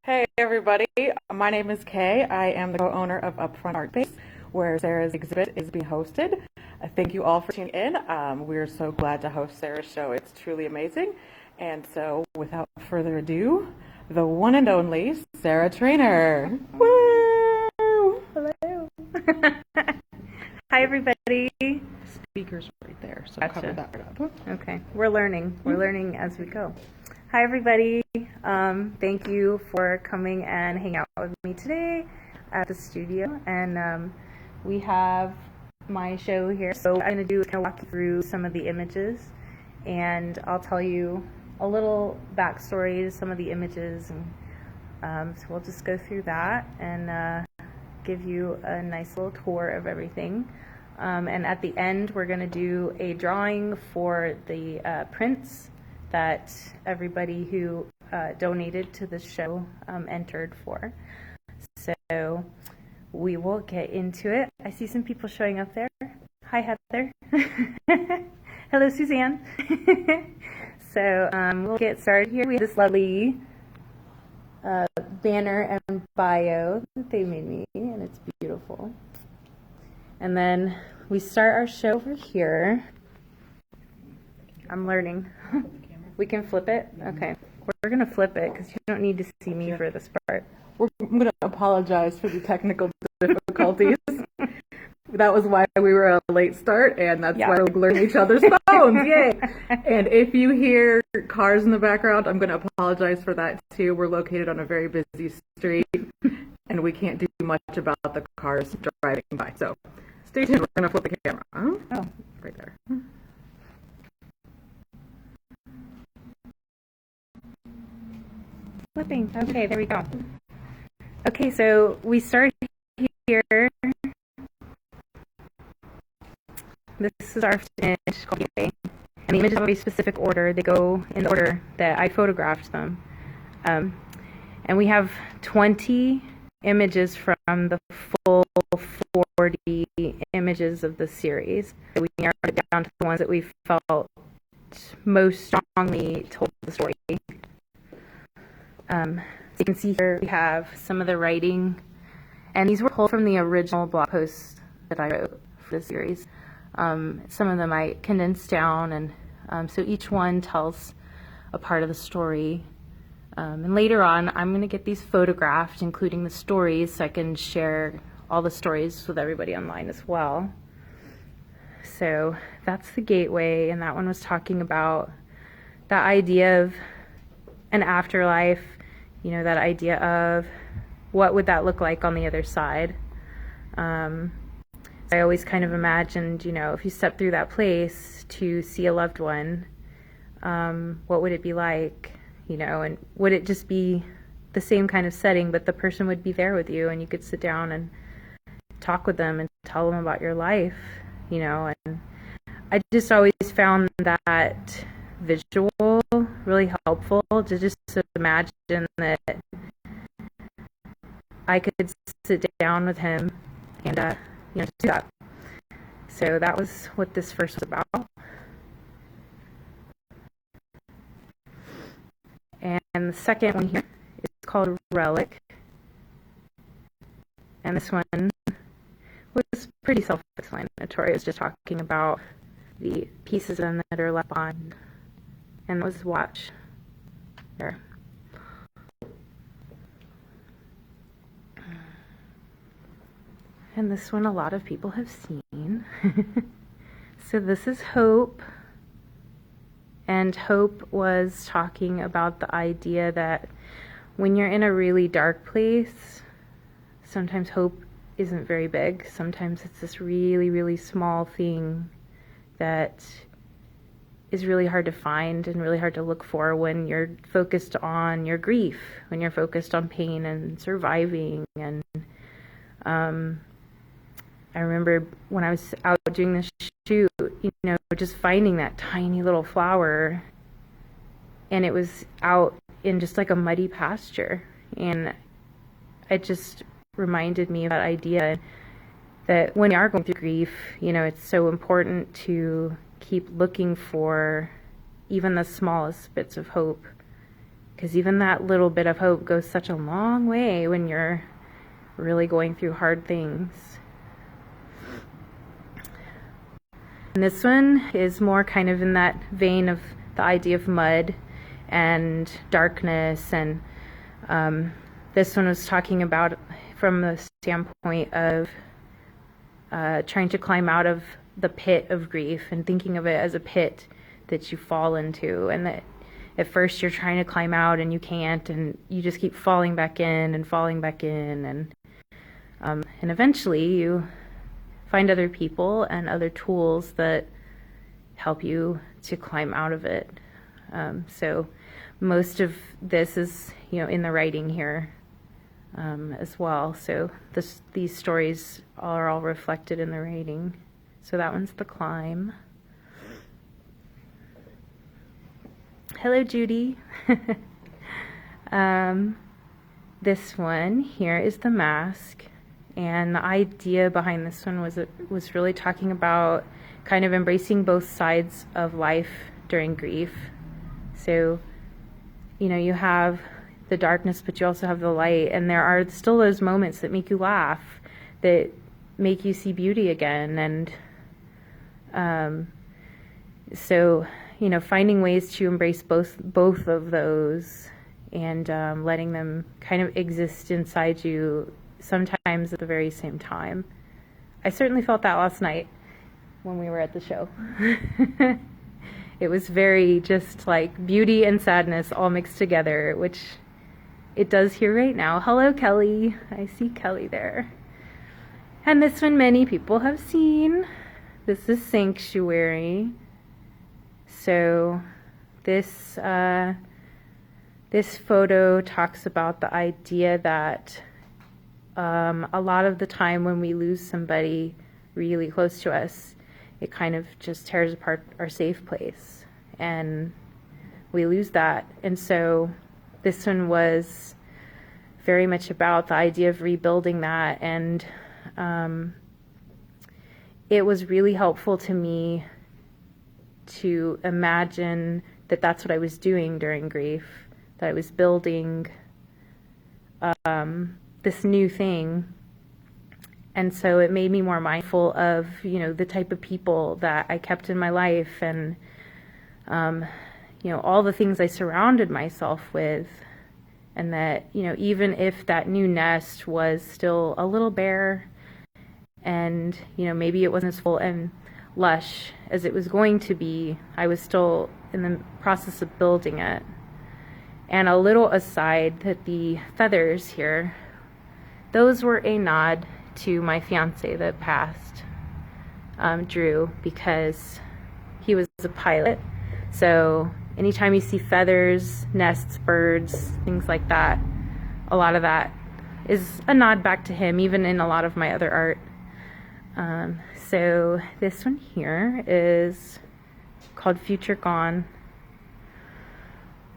Hey everybody, my name is Kay. I am the co-owner of Upfront Art Base, where Sarah's exhibit is being hosted. Thank you all for tuning in. We're so glad to host Sarah's show. It's truly amazing. And so, without further ado, the one and only Sarah Trainer. Woo! Hello. Hi, everybody. Speakers right there, so Gotcha. cover that right up. Okay, we're learning. We're learning as we go. Hi, everybody. Thank you for coming and hanging out with me today at the studio. And we have my show here. So I'm going to do kind of walk you through some of the images, and I'll tell you a little backstory to some of the images. And so we'll just go through that and give you a nice little tour of everything. And at the end, we're going to do a drawing for the prints that everybody who donated to the show entered for. So we will get into it. I see some people showing up there. Hi, Heather. Hello, Suzanne. So we'll get started here. We have this lovely banner and bio that they made me, and it's beautiful. And then we start our show over here. I'm learning. We can flip it? Okay. We're going to flip it because you don't need to see me for this part. I'm going to apologize for the technical difficulties. That was why we were a late start, and that's why we're learning each other's phones. Yay! And if you hear cars in the background, I'm going to apologize for that too. We're located on a very busy street, and we can't do much about the cars driving by. So stay tuned. We're going to flip the camera. Oh, right there. Flipping. Okay, there we go. Okay, so we start here. This is our finish called Gateway. And the images have a very specific order. They go in the order that I photographed them. And we have 20 images from the full 40 images of the series. So we narrowed it down to the ones that we felt most strongly told the story. So you can see here we have some of the writing, and these were pulled from the original blog post that I wrote for the series. Some of them I condensed down, and so each one tells a part of the story. And later on, I'm going to get these photographed, including the stories, so I can share all the stories with everybody online as well. So that's the gateway, and that one was talking about that idea of an afterlife, you know, that idea of what would that look like on the other side. I always kind of imagined, you know, if you step through that place to see a loved one, what would it be like, you know, and would it just be the same kind of setting, but the person would be there with you and you could sit down and talk with them and tell them about your life, you know. And I just always found that visual really helpful to just imagine that I could sit down with him and you know, do that. So that was what this first was about. And the second one here is called Relic. And this one was pretty self-explanatory. It was just talking about the pieces of them that are left on. And it was watch there. And this one a lot of people have seen. So this is Hope. And Hope was talking about the idea that when you're in a really dark place, sometimes hope isn't very big. Sometimes it's this really, really small thing that is really hard to find and really hard to look for when you're focused on your grief, when you're focused on pain and surviving. And I remember when I was out doing this shoot, you know, just finding that tiny little flower, and it was out in just like a muddy pasture, and it just reminded me of that idea that when you are going through grief, you know, it's so important to keep looking for even the smallest bits of hope Because even that little bit of hope goes such a long way when you're really going through hard things. And this one is more kind of in that vein of the idea of mud and darkness. And this one was talking about from the standpoint of trying to climb out of the pit of grief and thinking of it as a pit that you fall into, and that at first you're trying to climb out and you can't, and you just keep falling back in and falling back in, and eventually you find other people and other tools that help you to climb out of it. So most of this is, in the writing here as well. So these stories are all reflected in the writing. So that one's The Climb. Hello, Judy. This one here is The Mask. And the idea behind this one was really talking about kind of embracing both sides of life during grief. So, you have the darkness, but you also have the light. And there are still those moments that make you laugh, that make you see beauty again. And so, finding ways to embrace both of those and letting them kind of exist inside you, sometimes at the very same time. I certainly felt that last night when we were at the show. It was very just like beauty and sadness all mixed together, which it does here right now. Hello, Kelly. I see Kelly there. And this one many people have seen. This is Sanctuary. So this photo talks about the idea that a lot of the time when we lose somebody really close to us, it kind of just tears apart our safe place, and we lose that. And so this one was very much about the idea of rebuilding that, and it was really helpful to me to imagine that that's what I was doing during grief, that I was building this new thing. And so it made me more mindful of, the type of people that I kept in my life, and, all the things I surrounded myself with. And that, even if that new nest was still a little bare, and, maybe it wasn't as full and lush as it was going to be, I was still in the process of building it. And a little aside, that the feathers here, those were a nod to my fiance that passed, Drew, because he was a pilot. So anytime you see feathers, nests, birds, things like that, a lot of that is a nod back to him, even in a lot of my other art. So this one here is called Future Gone.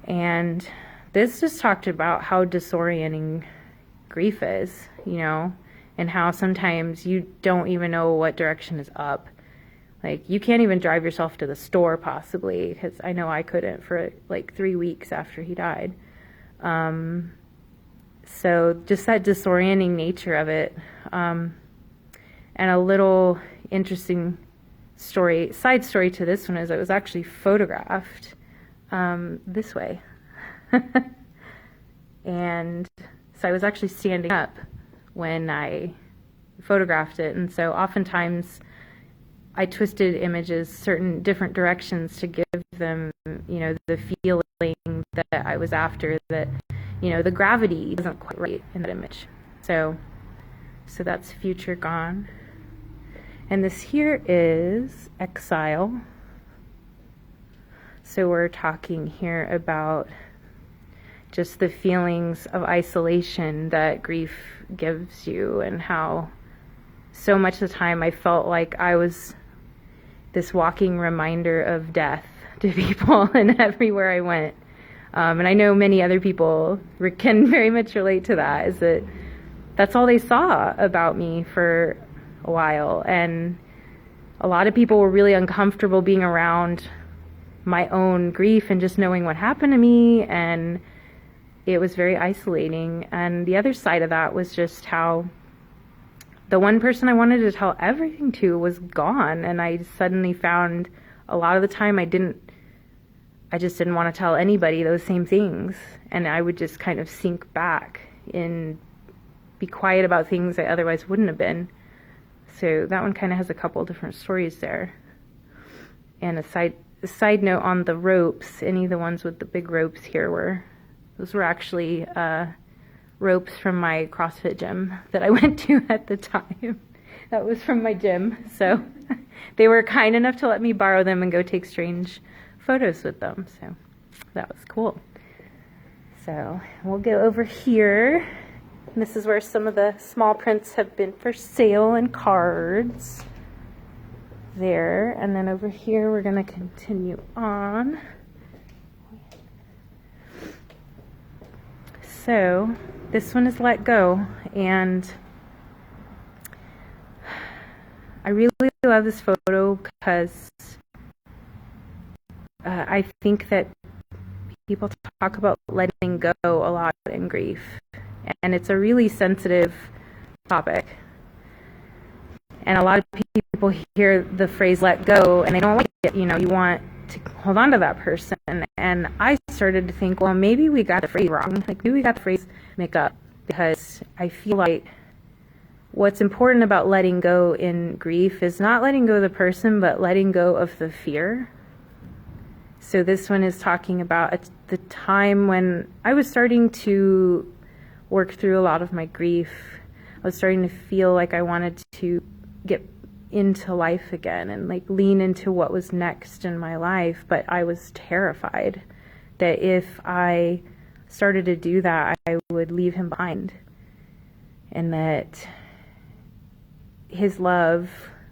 And this just talked about how disorienting grief is, and how sometimes you don't even know what direction is up. Like, you can't even drive yourself to the store, possibly, because I know I couldn't for like 3 weeks after he died. So just that disorienting nature of it. And a little interesting side story to this one is it was actually photographed this way. And so I was actually standing up when I photographed it. And so oftentimes I twisted images certain different directions to give them, the feeling that I was after, that, the gravity wasn't quite right in that image. So that's Future Gone. And this here is Exile. So we're talking here about just the feelings of isolation that grief gives you, and how so much of the time I felt like I was this walking reminder of death to people and everywhere I went. And I know many other people can very much relate to that, is that that's all they saw about me for a while. And a lot of people were really uncomfortable being around my own grief and just knowing what happened to me, and it was very isolating. And the other side of that was just how the one person I wanted to tell everything to was gone. And I suddenly found a lot of the time I just didn't want to tell anybody those same things. And I would just kind of sink back and be quiet about things I otherwise wouldn't have been. So that one kind of has a couple different stories there. And a side note on the ropes, any of the ones with the big ropes here those were actually ropes from my CrossFit gym that I went to at the time. That was from my gym. So they were kind enough to let me borrow them and go take strange photos with them. So that was cool. So we'll go over here. This is where some of the small prints have been for sale and cards. There. And then over here we're going to continue on. So this one is Let Go, and I really love this photo because I think that people talk about letting go a lot in grief, and it's a really sensitive topic. And a lot of people hear the phrase let go and they don't like it. You want to hold on to that person. And I started to think, well, maybe we got the phrase wrong. Like, maybe we got the phrase mixed up, because I feel like what's important about letting go in grief is not letting go of the person, but letting go of the fear. So this one is talking about the time when I was starting to work through a lot of my grief. I was starting to feel like I wanted to get into life again and like lean into what was next in my life, but I was terrified that if I started to do that, I would leave him behind, and that his love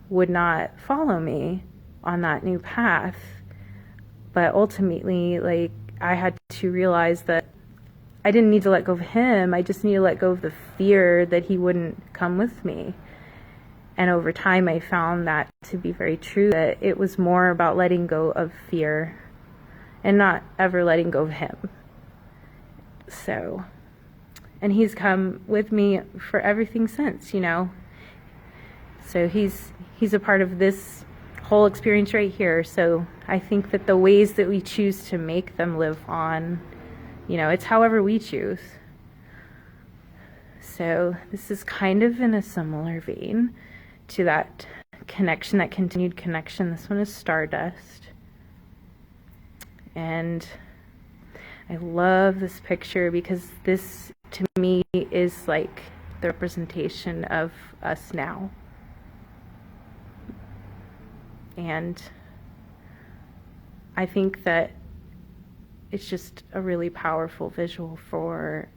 would not follow me on that new path. But ultimately, like, I had to realize that I didn't need to let go of him. I just need to let go of the fear that he wouldn't come with me. And over time, I found that to be very true, that it was more about letting go of fear and not ever letting go of him. So, and he's come with me for everything since, So he's a part of this whole experience right here. So I think that the ways that we choose to make them live on, it's however we choose. So this is kind of in a similar vein to that connection, that continued connection. This one is Stardust. And I love this picture because this, to me, is like the representation of us now. And I think that it's just a really powerful visual for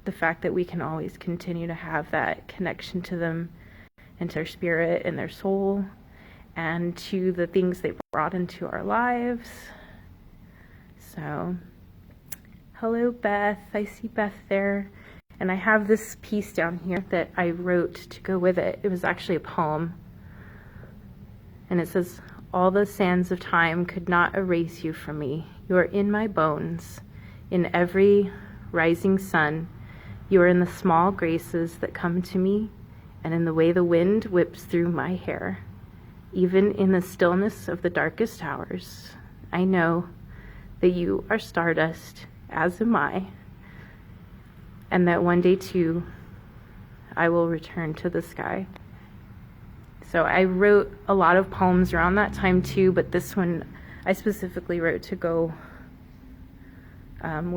the fact that we can always continue to have that connection to them and to their spirit and their soul and to the things they brought into our lives. So, hello, Beth. I see Beth there. And I have this piece down here that I wrote to go with it. It was actually a poem. And it says, "All the sands of time could not erase you from me. You are in my bones. In every rising sun, you are in the small graces that come to me, and in the way the wind whips through my hair. Even in the stillness of the darkest hours, I know that you are stardust, as am I, and that one day too, I will return to the sky." So I wrote a lot of poems around that time too, but this one I specifically wrote to go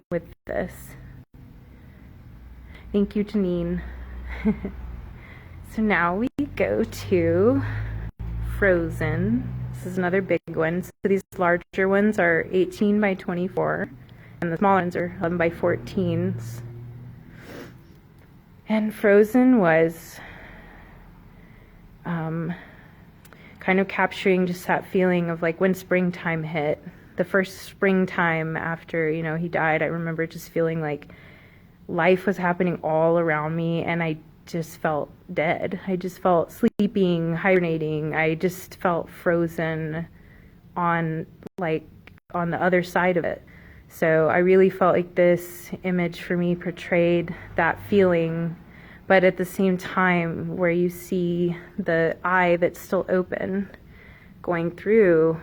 with this. Thank you, Janine. So now we go to Frozen. This is another big one. So these larger ones are 18 by 24, and the smaller ones are 11 by 14s. And Frozen was kind of capturing just that feeling of like when springtime hit. The first springtime after, he died, I remember just feeling like life was happening all around me, and I just felt dead. I just felt sleeping, hibernating. I just felt frozen on the other side of it. So I really felt like this image for me portrayed that feeling, but at the same time where you see the eye that's still open going through,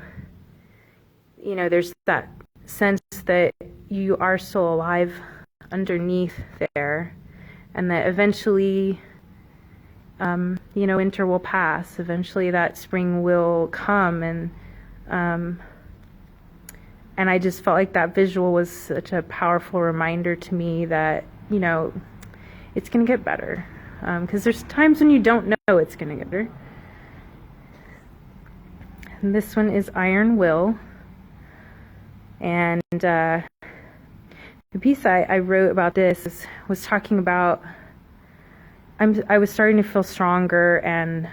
there's that sense that you are still alive underneath there, and that eventually, winter will pass. Eventually that spring will come, and I just felt like that visual was such a powerful reminder to me that, it's going to get better. Because there's times when you don't know it's going to get better. And this one is Iron Will. And the piece I wrote about this was talking about I was starting to feel stronger, and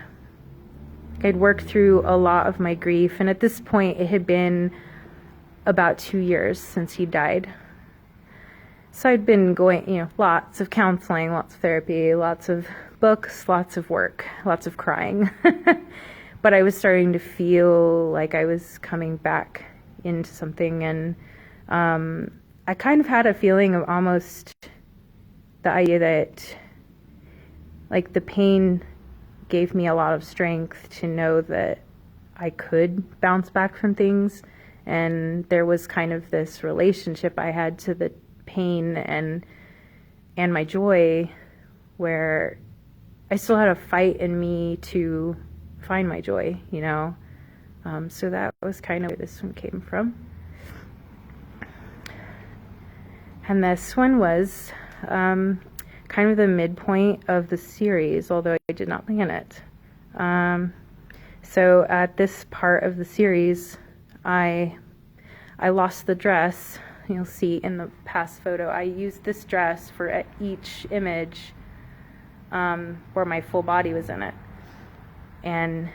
I'd worked through a lot of my grief. And at this point, it had been about 2 years since he died. So I'd been going, lots of counseling, lots of therapy, lots of books, lots of work, lots of crying. But I was starting to feel like I was coming back into something, and I kind of had a feeling of almost the idea that, like, the pain gave me a lot of strength to know that I could bounce back from things, and there was kind of this relationship I had to the pain and my joy, where I still had a fight in me to find my joy, so that was kind of where this one came from. And this one was kind of the midpoint of the series, although I did not plan it. So at this part of the series, I lost the dress. You'll see in the past photo, I used this dress for each image where my full body was in it. And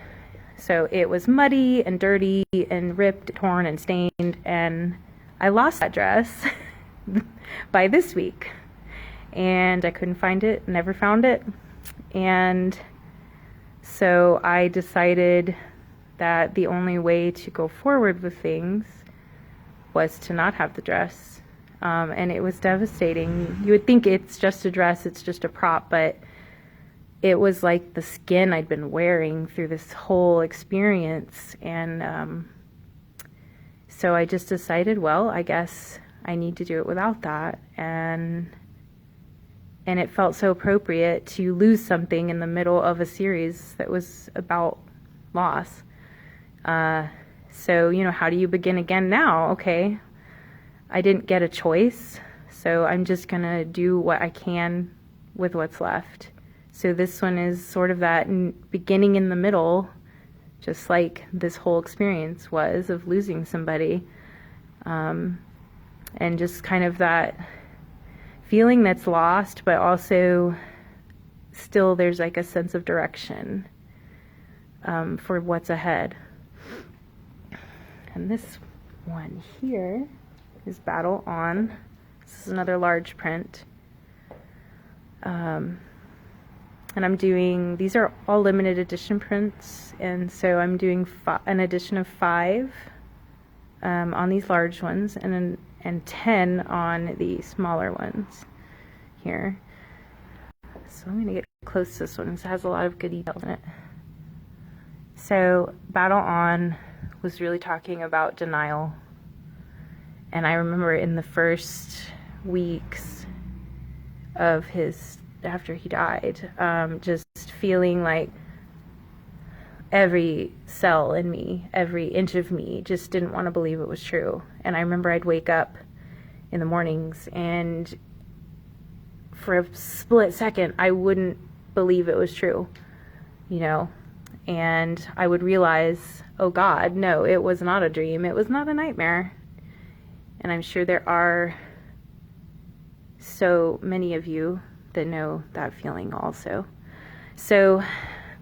so it was muddy and dirty and ripped, torn, and stained, and I lost that dress by this week. And I couldn't find it, never found it. And so I decided that the only way to go forward with things was to not have the dress. And it was devastating. You would think it's just a dress, it's just a prop, but it was like the skin I'd been wearing through this whole experience. And so I just decided, well, I guess I need to do it without that. And it felt so appropriate to lose something in the middle of a series that was about loss. So, how do you begin again now? Okay, I didn't get a choice, so I'm just going to do what I can with what's left. So this one is sort of that beginning in the middle, just like this whole experience was of losing somebody. And just kind of that feeling that's lost, but also still there's like a sense of direction for what's ahead. And this one here is Battle On. This is another large print. And I'm doing, these are all limited edition prints, and so I'm doing an edition of 5 on these large ones, and 10 on the smaller ones here. So I'm going to get close to this one because it has a lot of good details in it. So Battle On was really talking about denial. And I remember in the first weeks of after he died, just feeling like every cell in me, every inch of me just didn't want to believe it was true. And I remember I'd wake up in the mornings and for a split second I wouldn't believe it was true, and I would realize, oh God, no, it was not a dream, it was not a nightmare. And I'm sure there are so many of you that know that feeling also. So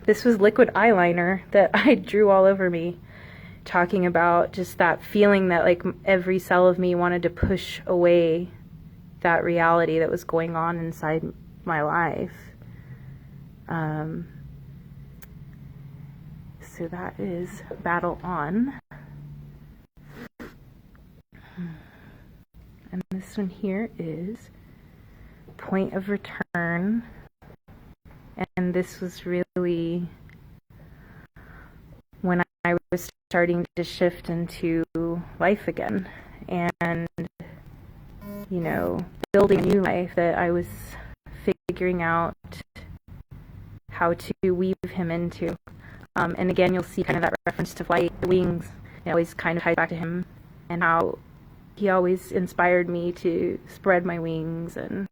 this was liquid eyeliner that I drew all over me, talking about just that feeling that like every cell of me wanted to push away that reality that was going on inside my life. So that is Battle On. this one here is Point of Return. And this was really when I was starting to shift into life again. And, you know, building a new life, that I was figuring out how to weave him into. And again, you'll see kind of that reference to flight, the wings. It always kind of ties back to him and how he always inspired me to spread my wings. And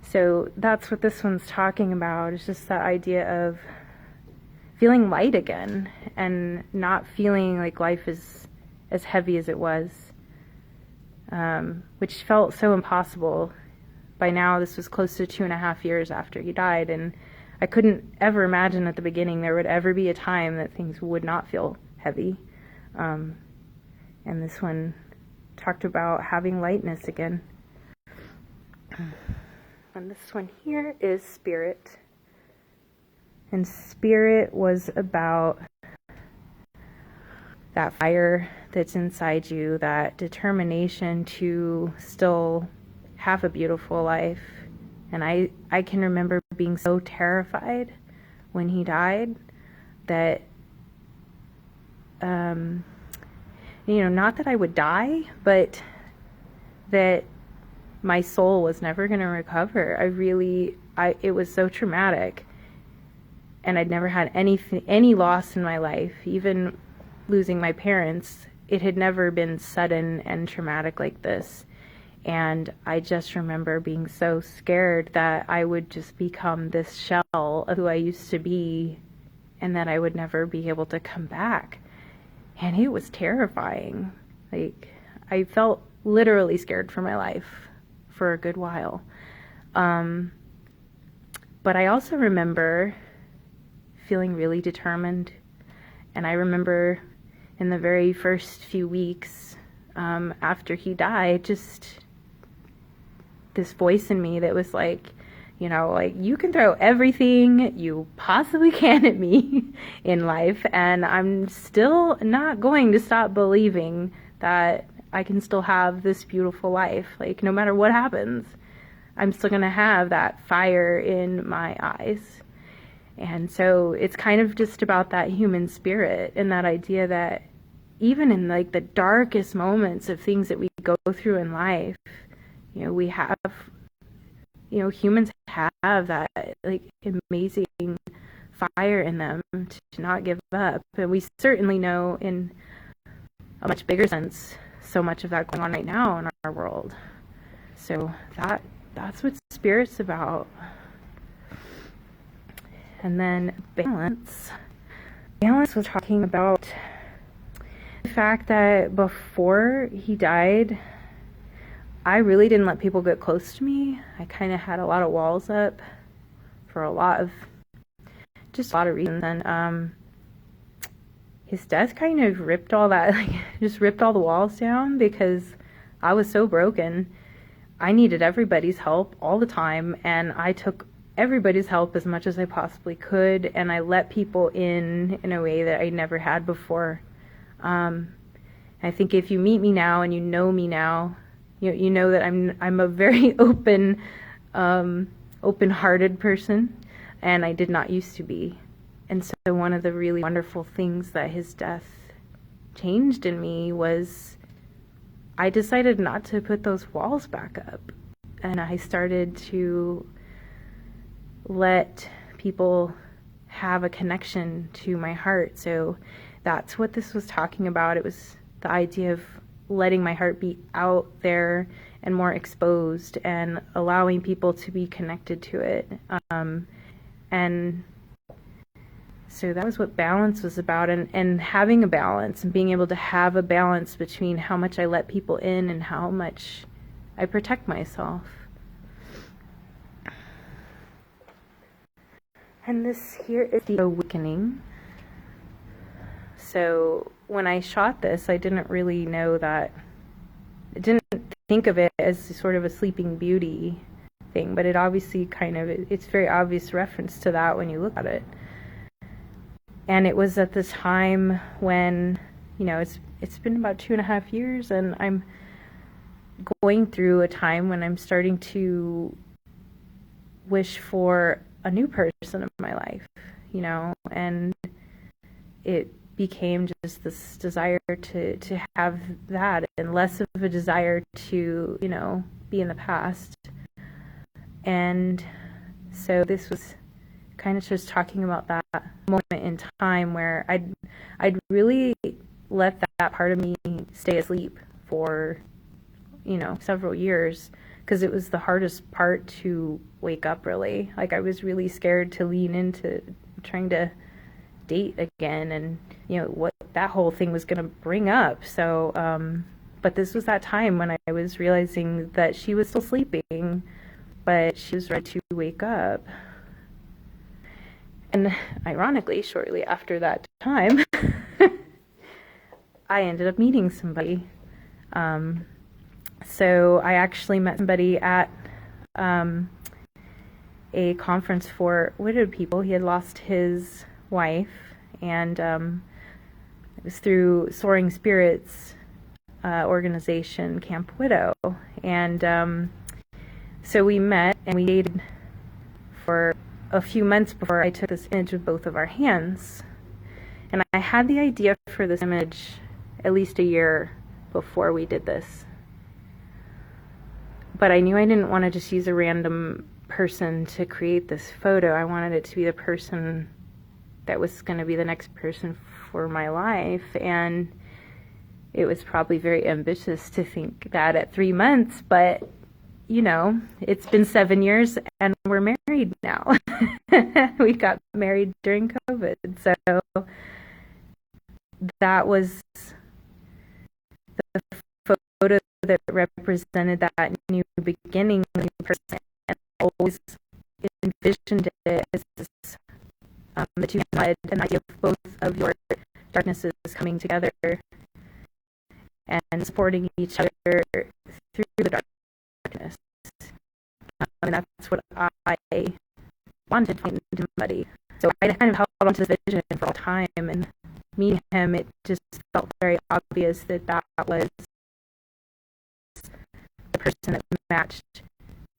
so that's what this one's talking about. It's just that idea of feeling light again and not feeling like life is as heavy as it was, which felt so impossible. By now, this was close to 2.5 years after he died, and I couldn't ever imagine at the beginning there would ever be a time that things would not feel heavy. And this one talked about having lightness again. And this one here is Spirit. And Spirit was about that fire that's inside you, that determination to still have a beautiful life. And I can remember being so terrified when he died that, not that I would die, but that my soul was never going to recover. It was so traumatic. And I'd never had any loss in my life, even losing my parents. It had never been sudden and traumatic like this. And I just remember being so scared that I would just become this shell of who I used to be and that I would never be able to come back. And it was terrifying. Like, I felt literally scared for my life for a good while. But I also remember feeling really determined. And I remember in the very first few weeks after he died, just this voice in me that was like, you can throw everything you possibly can at me in life, and I'm still not going to stop believing that I can still have this beautiful life. Like, no matter what happens, I'm still going to have that fire in my eyes. And so it's kind of just about that human spirit and that idea that even in like the darkest moments of things that we go through in life, we have, humans have that like amazing fire in them to not give up. And we certainly know in a much bigger sense so much of that going on right now in our world. So that's what Spirit's about. And then Balance. Balance was talking about the fact that before he died, I really didn't let people get close to me. I kind of had a lot of walls up for a lot of reasons. And his death kind of ripped all that, just ripped all the walls down, because I was so broken. I needed everybody's help all the time, and I took everybody's help as much as I possibly could, and I let people in a way that I never had before. I think if you meet me now and you know me now, you know that I'm a very open-hearted person, and I did not used to be. And so one of the really wonderful things that his death changed in me was I decided not to put those walls back up, and I started to let people have a connection to my heart. So that's what this was talking about. It was the idea of letting my heart be out there and more exposed and allowing people to be connected to it. And so that was what Balance was about, and having a balance and being able to have a balance between how much I let people in and how much I protect myself. And this here is the Awakening. So when I shot this, I didn't really know that, I didn't think of it as sort of a Sleeping Beauty thing, but it obviously it's very obvious reference to that when you look at it. And it was at the time when, it's been about 2.5 years, and going through a time when I'm starting to wish for a new person in my life, and it became just this desire to have that, and less of a desire to, be in the past. And so this was kind of just talking about that moment in time where I'd really let that part of me stay asleep for, several years, because it was the hardest part to wake up, really. Like, I was really scared to lean into trying to date again, and what that whole thing was going to bring up. So but this was that time when I was realizing that she was still sleeping, but she was ready to wake up. And ironically, shortly after that time, I ended up meeting somebody. So I actually met somebody at a conference for widowed people. He had lost his wife, and it was through Soaring Spirits organization, Camp Widow. And so we met and we dated for a few months before I took this image of both of our hands. And I had the idea for this image at least a year before we did this. But I knew I didn't want to just use a random person to create this photo. I wanted it to be the person that was going to be the next person for my life. And it was probably very ambitious to think that at 3 months, but it's been 7 years and we're married now. We got married during COVID. So that was the photo that represented that new beginning, new person. And I always envisioned it as this, the two blood, and the idea of both of your darknesses coming together and supporting each other through the darkness. And that's what I wanted to find in somebody. So I kind of held on to this vision for all time, and meeting him, it just felt very obvious that that was the person that matched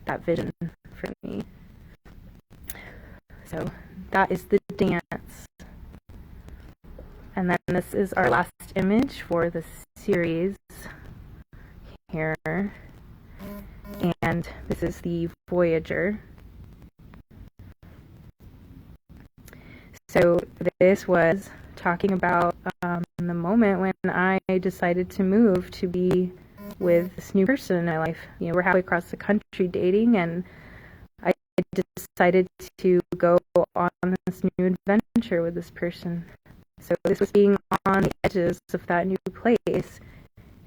that vision for me. So that is the dance. And then this is our last image for the series here. And this is the Voyager. So this was talking about the moment when I decided to move to be with this new person in my life. We're halfway across the country dating, and I decided to go on this new adventure with this person. So this was being on the edges of that new place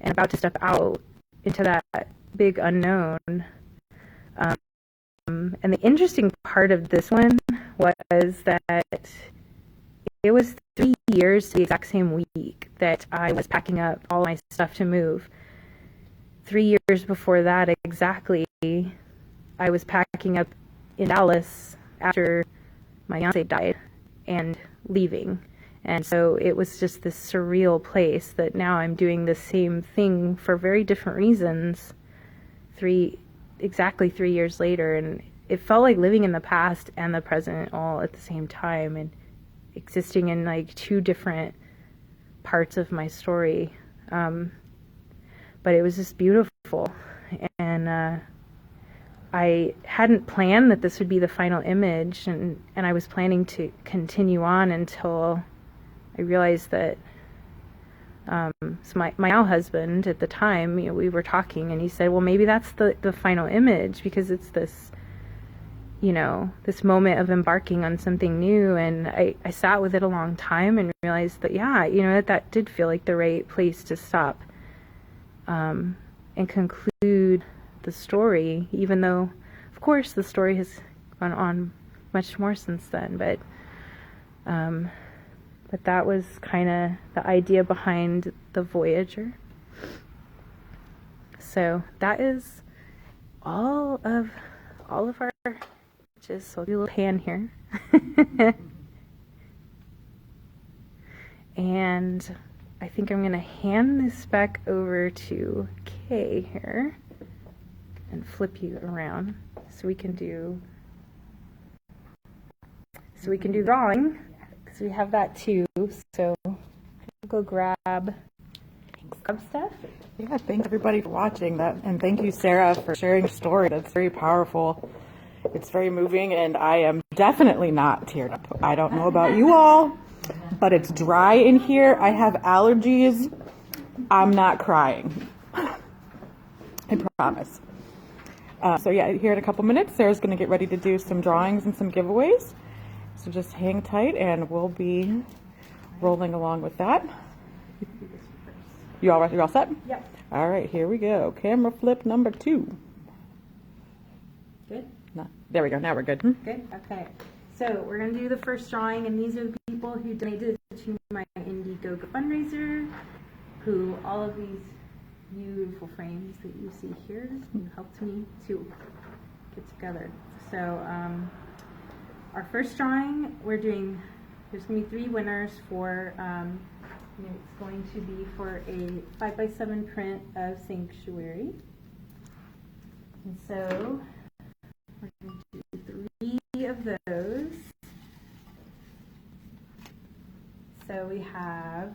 and about to step out into that big unknown. And the interesting part of this one was that it was 3 years the exact same week that I was packing up all my stuff to move. 3 years before that exactly, I was packing up in Dallas after my fiance died and leaving. And so it was just this surreal place that now I'm doing the same thing for very different reasons exactly 3 years later. And it felt like living in the past and the present all at the same time, and existing in like two different parts of my story. But it was just beautiful. And I hadn't planned that this would be the final image, and I was planning to continue on until I realized that so my now husband at the time, we were talking, and he said, well, maybe that's the final image, because it's this, this moment of embarking on something new. And I sat with it a long time and realized that, that did feel like the right place to stop and conclude the story, even though, of course, the story has gone on much more since then. But that was kind of the idea behind the Voyager. So that is all of our images. So I'll do a little pan here. And I think I'm going to hand this back over to Kay here. and flip you around so we can do drawing, because we have that too. So we'll go grab stuff. Yeah, thanks everybody for watching that, and thank you, Sarah, for sharing your story. That's very powerful. It's very moving, and I am definitely not teared up. I don't know about you all, but it's dry in here. I have allergies. I'm not crying. I promise. So yeah, here in a couple minutes, Sarah's going to get ready to do some drawings and some giveaways. So just hang tight, and we'll be rolling along with that. You all set? Yep. All right, here we go. Camera flip number 2. Good? No, there we go. Now we're good. Good? Okay. So we're going to do the first drawing, and these are the people who donated to my Indiegogo fundraiser, who all of these beautiful frames that you see here helped me to get together. So our first drawing, there's going to be 3 winners for, it's going to be for a 5x7 print of Sanctuary. And so we're going to do 3 of those. So we have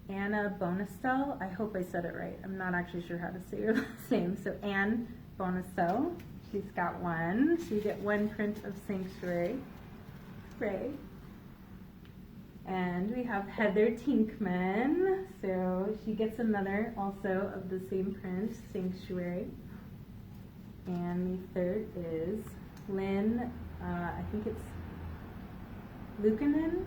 Anna Bonestell. I hope I said it right. I'm not actually sure how to say her last name. So Anne Bonestell. She's got 1. So you get 1 print of Sanctuary. Great. And we have Heather Tinkman. So she gets another also of the same print, Sanctuary. And the third is Lynn, I think it's Luukkonen,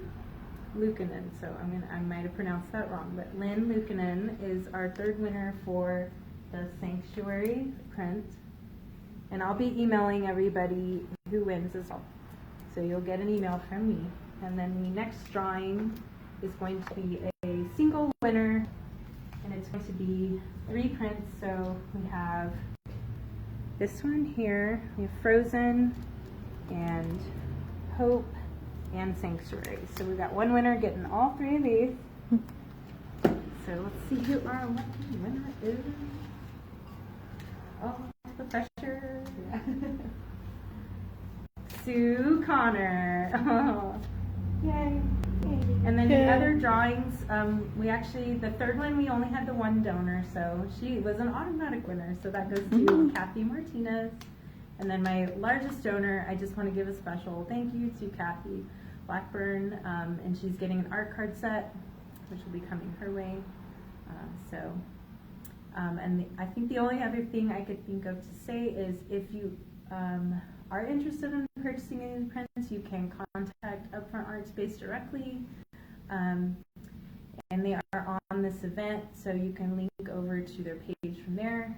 so I might have pronounced that wrong, but Lynn Luukkonen is our 3rd winner for the Sanctuary print. And I'll be emailing everybody who wins as well. So you'll get an email from me. And then the next drawing is going to be a single winner, and it's going to be 3 prints. So we have this one here, we have Frozen, and Hope, and Sanctuary. So we've got 1 winner getting all 3 of these. So let's see who our lucky winner is. Oh, the pressure. Sue Connor. Oh, yay. And then the other drawings, the 3rd one, we only had the 1 donor, so she was an automatic winner. So that goes to Kathy Martinez. And then my largest donor, I just want to give a special thank you to Kathy Blackburn, and she's getting an art card set, which will be coming her way. I think the only other thing I could think of to say is if you are interested in purchasing any prints, you can contact Upfront Art Space directly, and they are on this event, so you can link over to their page from there.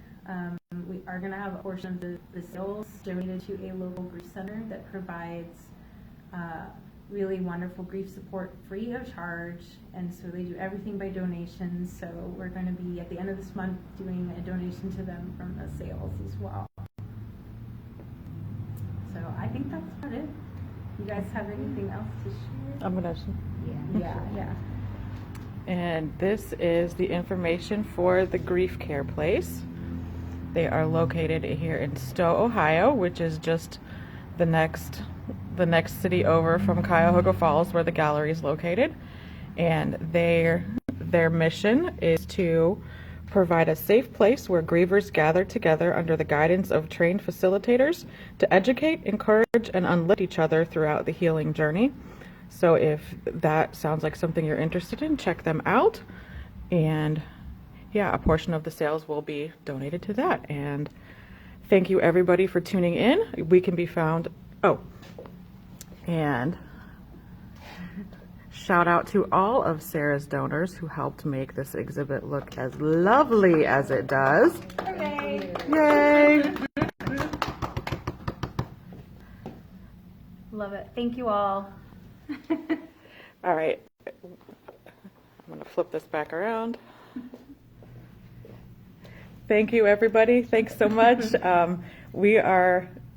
We are going to have a portion of the sales donated to a local grief center that provides really wonderful grief support free of charge, and so they do everything by donations. So we're going to be at the end of this month doing a donation to them from the sales as well. So I think that's about it. You guys have anything else to share? I'm gonna. Yeah. And this is the information for the Grief Care Place. They are located here in Stowe, Ohio, which is just the next city over from Cuyahoga Falls, where the gallery is located. And their mission is to provide a safe place where grievers gather together under the guidance of trained facilitators to educate, encourage, and uplift each other throughout the healing journey. So if that sounds like something you're interested in, check them out. And yeah, a portion of the sales will be donated to that. And thank you everybody for tuning in. We can be found, and shout out to all of Sarah's donors who helped make this exhibit look as lovely as it does. Hooray! Yay! Love it. Thank you all. All right, I'm going to flip this back around. Thank you, everybody. Thanks so much.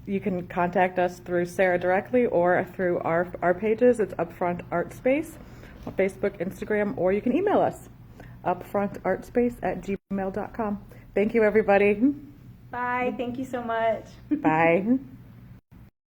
You can contact us through Sarah directly or through our pages. It's Upfront Art Space on Facebook, Instagram, or you can email us, upfrontartspace@gmail.com. Thank you, everybody. Bye. Thank you so much. Bye.